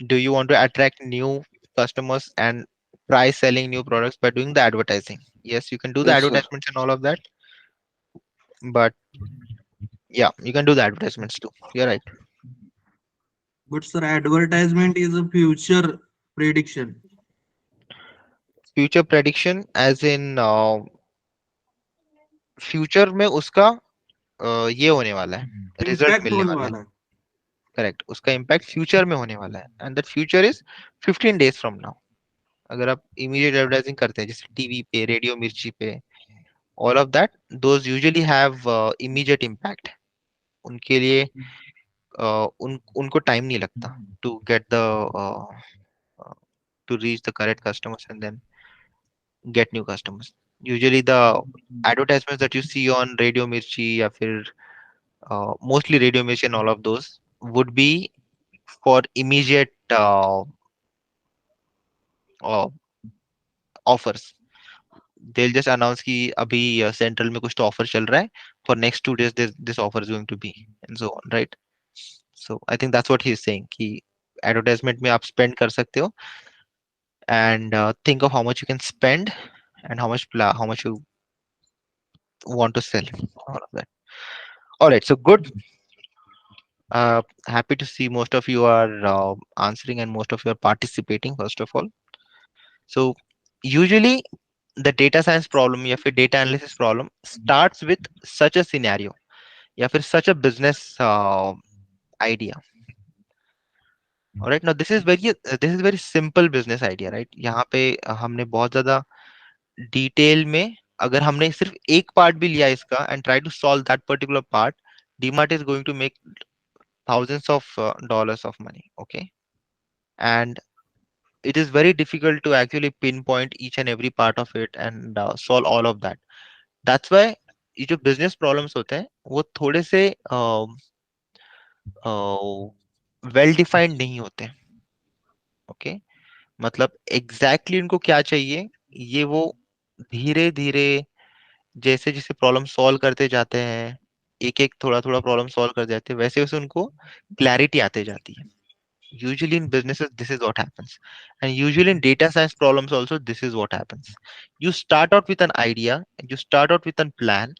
Do you want to attract new customers and try selling new products by doing the advertising? Yes, you can do the Yes, sir. advertisements and all of that, but yeah, you can do the advertisements too. You're right. But sir, advertisement is a future prediction. Future prediction as in future में उसका ये होने वाला है, result Impact मिलने होने वाला है। वाला है. करेक्ट। उसका इम्पैक्ट फ्यूचर में होने वाला है and that future is 15 days from now. अगर आप इमीडिएट एडवर्टाइजिंग करते हैं जैसे टीवी पे, रेडियो मिर्ची पे, all of that, those usually have immediate impact. उनके लिए उनको टाइम नहीं लगता to get the uh, to reach the correct customers and then get new customers. Usually the advertisements that you see on Radio Mirchi या फिर mostly Radio Mirchi and all of those would be for immediate uh, offers. They'll just announce कि अभी central में कुछ तो offer चल रहा है, for next 2 days this offer is going to be, and so on, right? So I think that's what he's saying कि advertisement में आप spend कर सकते हो and think of how much you can spend and how much you want to sell, all of that. All right, so good. Happy to see most of you are answering and most of you are participating, first of all. So, usually the data science problem या फिर data analysis problem starts with such a scenario या फिर such a business idea. All right, now this is very simple business idea, right? यहाँ पे हमने बहुत ज़्यादा detail में अगर हमने सिर्फ एक पार्ट भी लिया इसका and try to solve that particular part, DMart is going to make thousands of dollars of money. Okay, and it is very difficult to actually pinpoint each and every part of it and solve all of that. That's why ये जो business problems होते हैं वो थोड़े से well defined नहीं होते. Okay, मतलब एग्जैक्टली उनको क्या चाहिए ये वो धीरे धीरे जैसे जैसे प्रॉब्लम सॉल्व करते जाते हैं, एक एक थोड़ा थोड़ा प्रॉब्लम सॉल्व कर जाते हैं, वैसे वैसे उनको क्लैरिटी आते जाती है. Usually in businesses this is what happens, and usually in data science problems also this is what happens. You start out with an idea, you start out with a plan.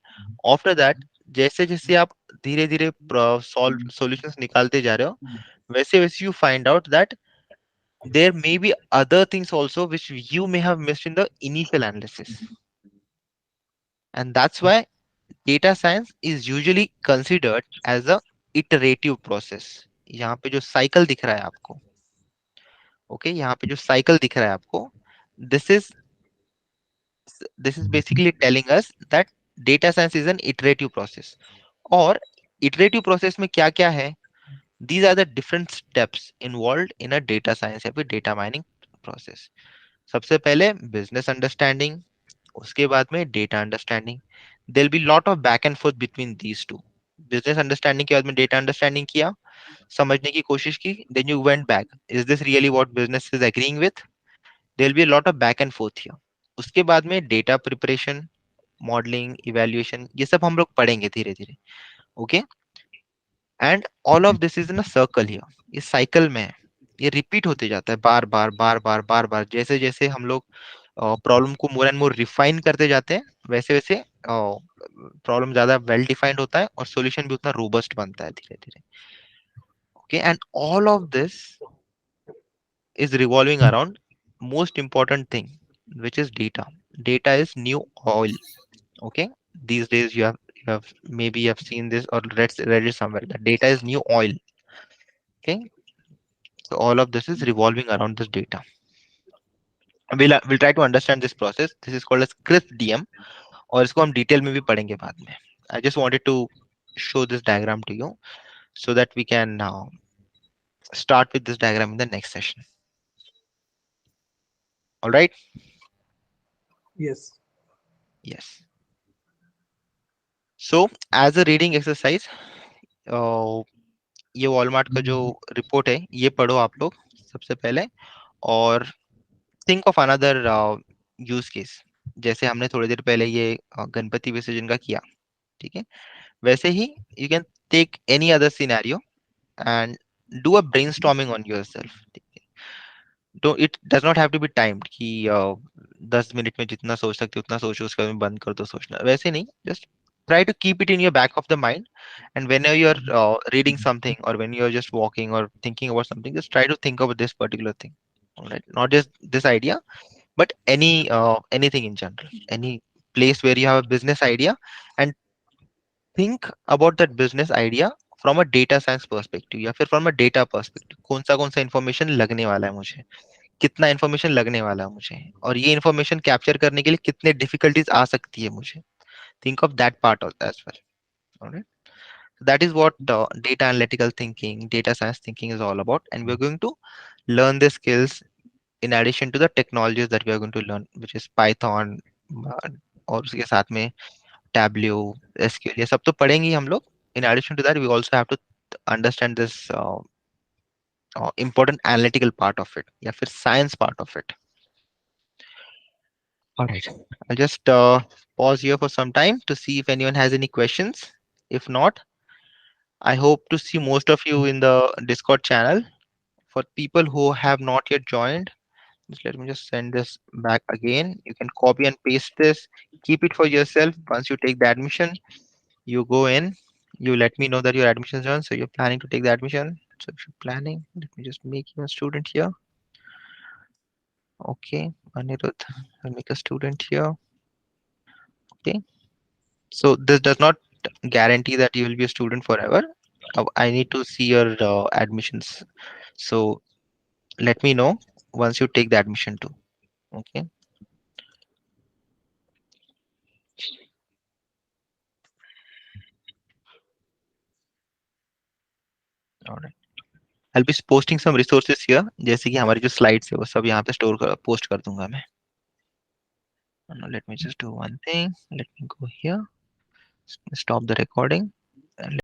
After that जैसे जैसे आप धीरे धीरे solve solutions निकालते जा रहे हो, वैसे वैसे you find out that there may be other things also which you may have missed in the initial analysis. And that's why data science is usually considered as a iterative process. यहाँ पे जो cycle दिख रहा है आपको, okay यहाँ पे जो साइकिल दिख रहा है आपको, this is this is basically telling us that data science is an iterative process. और iterative process में क्या क्या है, these are the different steps involved in a data science या फिर data mining process. सबसे पहले business understanding, उसके बाद में data understanding. There'll be lot of back and forth between these two. Business understanding के बाद में data understanding किया, समझने की कोशिश की, then you went back. Is this really what business is agreeing with? There'll be a lot of back and forth here. उसके बाद में data preparation, modeling, evaluation, ये सब हम लोग पढ़ेंगे धीरे धीरे. Okay, and all of this is in a circle here. ये साइकिल में है, ये रिपीट होते जाता है बार बार बार बार बार बार. जैसे जैसे हम लोग प्रॉब्लम को मोर एंड मोर रिफाइन करते जाते हैं, वैसे वैसे प्रॉब्लम ज्यादा वेल डिफाइंड होता है और सॉल्यूशन भी उतना रोबस्ट बनता है धीरे धीरे. Okay, and all of this is revolving around most important thing, which is data. Data is new oil. Okay, these days you have maybe you have seen this or read it somewhere that data is new oil. Okay, so all of this is revolving around this data. We'll try to understand this process. This is called as crisp DM, और इसको हम detail में भी पढ़ेंगे बाद में. I just wanted to show this diagram to you so that we can now start with this diagram in the next session. All right. Yes. Yes. So as a reading exercise, ये Walmart का जो report है ये पढ़ो आप लोग सबसे पहले, और think of another use case. जैसे हमने थोड़ी देर पहले ये गणपति विसर्जन का किया, ठीक है, वैसे ही you can take any other scenario and do a brainstorming on yourself. तो it does not have to be timed कि 10 मिनट में जितना सोच सकते उतना सोचो, उसके बाद में बंद कर दो सोचना, वैसे नहीं. Just try to keep it in your back of the mind, and whenever you're reading something or when you're just walking or thinking about something, just try to think about this particular thing. All right, not just this idea but anything in general, any place where you have a business idea, and think about that business idea from a data science perspective या फिर from a data perspective. कौन सा information लगने वाला है मुझे, कितना information लगने वाला है मुझे, और ये information capture करने के लिए कितने difficulties आ सकती है मुझे. Think of that part as well. All right, that is what data analytical thinking, data science thinking is all about, and we're going to learn the skills in addition to the technologies that we are going to learn, which is Python, uh, और उसके साथ में Tableau, SQL, ये सब तो पढ़ेंगे ही हम लोग. In addition to that, we also have to understand this important analytical part of it या फिर science part of it. All right, I'll just pause here for some time to see if anyone has any questions. If not, I hope to see most of you in the Discord channel. For people who have not yet joined, just let me just send this back again. You can copy and paste this, keep it for yourself. Once you take the admission, you go in you let me know that your admission is done, so you're planning to take the admission. So if you're planning, let me just make you a student here. Okay, Anirudh, I'll make a student here. Okay, so this does not guarantee that you will be a student forever. I need to see your admissions. So let me know once you take the admission too. Okay. All right. I'll be posting some resources here. जैसे कि हमारी जो slides है वो सब यहाँ पे store post कर दूंगा मैं. Now let me just do one thing. Let me go here. Stop the recording. And